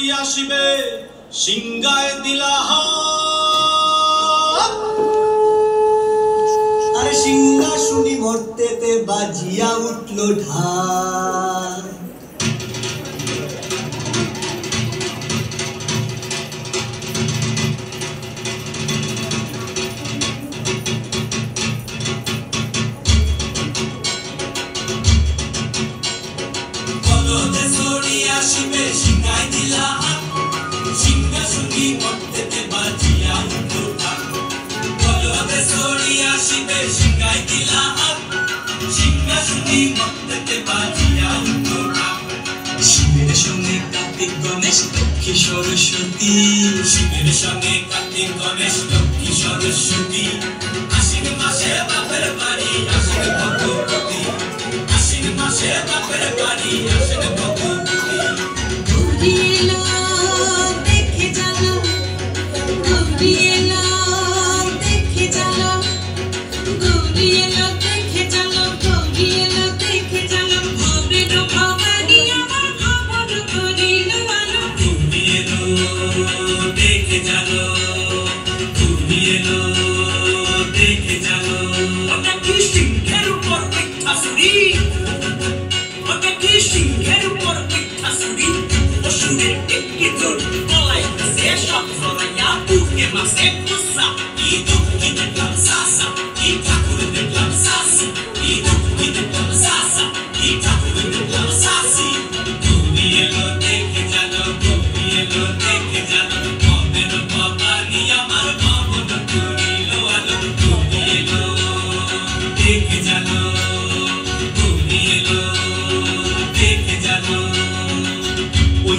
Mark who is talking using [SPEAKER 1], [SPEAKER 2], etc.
[SPEAKER 1] Sorry আসিবে সিংগায় দিলা
[SPEAKER 2] আরে সিংহাসনী ভর্তেতে বাজিয়া উঠলো ঢাক।
[SPEAKER 1] আসিবে সিংগায় দিলা সিংহাসনী ভর্তেতে বাজিয়া উঠলো ঢাক। বলদে সরি আসিবে সিংগায় দিলা সিংহাসনী ভর্তেতে বাজিয়া উঠলো ঢাক। শিবের সঙ্গে কার্তিক গণেশ লক্ষ্মী সরস্বতী, শিবের সঙ্গে কার্তিক গণেশ লক্ষ্মী সরস্বতী। আশ্বিন মাসে বাপের বাড়ি আসেন ভগবতী, আশ্বিন মাসে বাপের বাড়ি আসেন ভগবতী।
[SPEAKER 3] গৌরী এলো দেখে জানো, গৌরী এলো দেখে জানো, গৌরী এলো দেখে জানো, গৌরী এলো দেখে জানো। ভবের ভবানী আমার খবর করিল আলো।
[SPEAKER 1] গৌরী এলো দেখে জানো, গৌরী এলো দেখে জানো। ওটা কি সিংহের উপর পিঠাসুরি, ওটা কি সিংহের উপর পিঠাসুরি। অসুরের টিকি তোর গলায় সে সব সরাইয়া বুকে মাসে কুসা। কি দুঃখী দেখলাম সাসা, কি ঠাকুর দেখলাম সাসি, কি দুঃখী দেখলাম সাসা, কি ঠাকুর দেখলাম সাসি। গৌরী এলো দেখে জানো, গৌরী এলো দেখে জানো। ভবের ভবানী আমার ভবন করিল আলো। গৌরী এলো দেখে জানো, গৌরী এলো দেখে জানো। ওই